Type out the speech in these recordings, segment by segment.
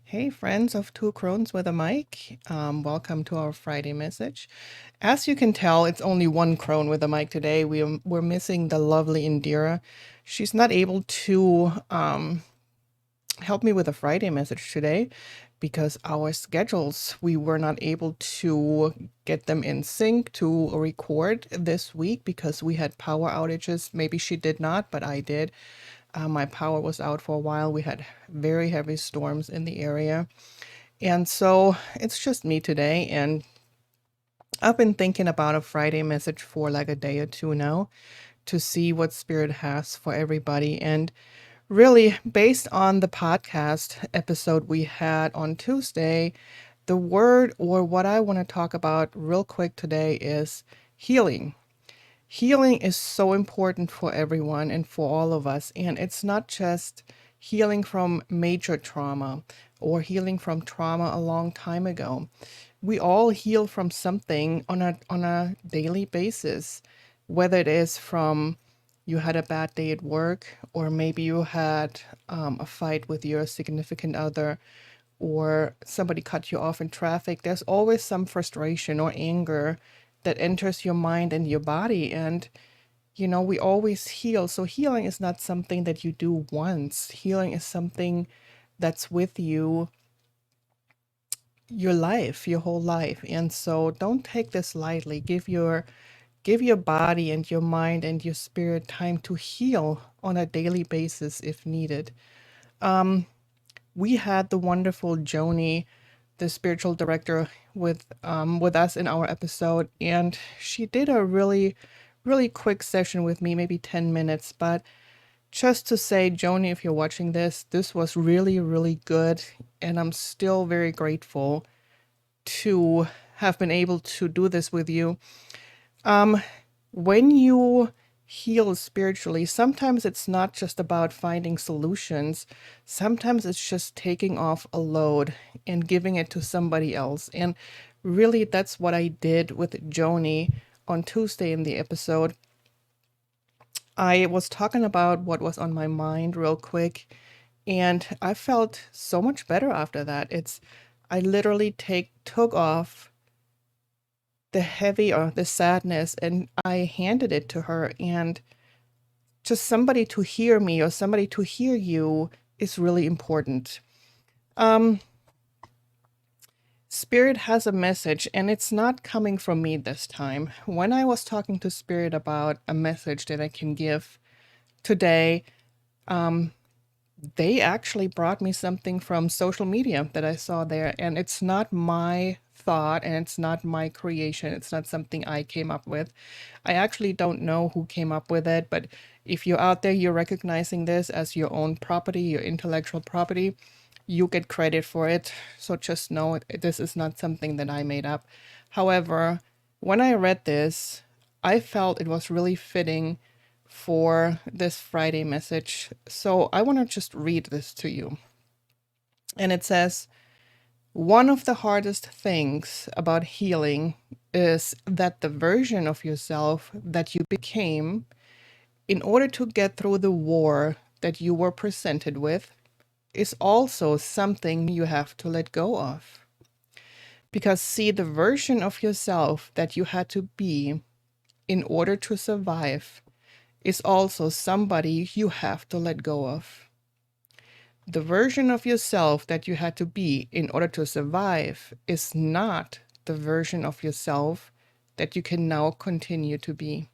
Hey, friends of Two Crones with a Mic. Welcome to our Friday message. As you can tell, it's only one crone with a mic today. We're missing the lovely Indira. She's not able to help me with a Friday message today because our schedules, we were not able to get them in sync to record this week because we had power outages. Maybe she did not, but I did. My power was out for a while. We had very heavy storms in the area. And so it's just me today. And I've been thinking about a Friday message for like a day or two now to see what Spirit has for everybody. And really, based on the podcast episode we had on Tuesday, the word or what I want to talk about real quick today is healing. Healing is so important for everyone and for all of us. And it's not just healing from major trauma or healing from trauma a long time ago. We all heal from something on a daily basis, whether it is from you had a bad day at work, or maybe you had a fight with your significant other, or somebody cut you off in traffic. There's always some frustration or anger that enters your mind and your body. And, we always heal. So healing is not something that you do once, healing is something that's with you your life, your whole life. And so don't take this lightly. Give your body and your mind and your spirit time to heal on a daily basis if needed. We had the wonderful Joni, the spiritual director, with us in our episode, and she did a really quick session with me, maybe 10 minutes. But just to say, Joni, if you're watching this was really good, and I'm still very grateful to have been able to do this with you. When you heal spiritually, sometimes it's not just about finding solutions. Sometimes it's just taking off a load and giving it to somebody else. And really, that's what I did with Joni on Tuesday in the episode. I was talking about what was on my mind real quick, and I felt so much better after that. I literally took off the heavy or the sadness and I handed it to her. And just somebody to hear me or somebody to hear you is really important. Um, Spirit has a message, and it's not coming from me this time. When I was talking to Spirit about a message that I can give today, they actually brought me something from social media that I saw there, and it's not my thought and it's not my creation. It's not something I came up with. I actually don't know who came up with it, but if you're out there, you're recognizing this as your own property, your intellectual property, you get credit for it. So just know this is not something that I made up. However, when I read this, I felt it was really fitting for this Friday message. So I want to just read this to you. And it says, one of the hardest things about healing is that the version of yourself that you became in order to get through the war that you were presented with is also something you have to let go of. Because, see, the version of yourself that you had to be in order to survive is also somebody you have to let go of. The version of yourself that you had to be in order to survive is not the version of yourself that you can now continue to be.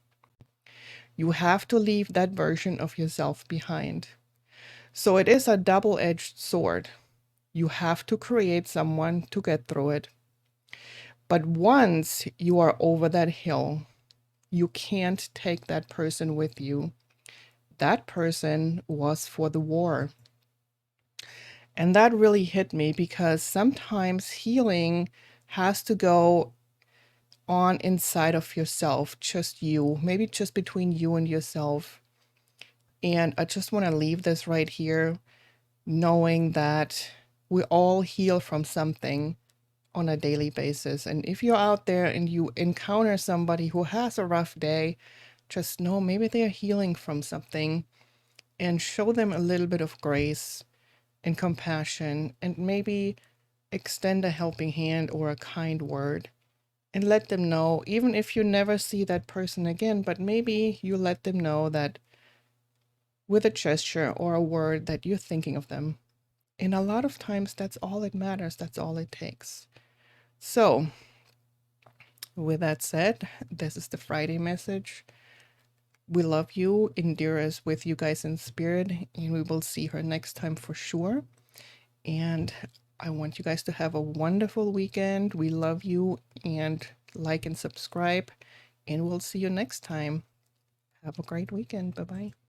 You have to leave that version of yourself behind. So it is a double-edged sword. You have to create someone to get through it. But once you are over that hill, you can't take that person with you. That person was for the war. And that really hit me because sometimes healing has to go on inside of yourself, just you, maybe just between you and yourself. And I just want to leave this right here, knowing that we all heal from something on a daily basis. And if you're out there and you encounter somebody who has a rough day, just know maybe they're healing from something and show them a little bit of grace. and compassion, and maybe extend a helping hand or a kind word and let them know, even if you never see that person again, but maybe you let them know that with a gesture or a word that you're thinking of them. And a lot of times that's all it matters, that's all it takes. So, with that said, this is the Friday message. We love you. Indira is with you guys in spirit, and we will see her next time for sure. And I want you guys to have a wonderful weekend. We love you, and like and subscribe, and we'll see you next time. Have a great weekend. Bye bye.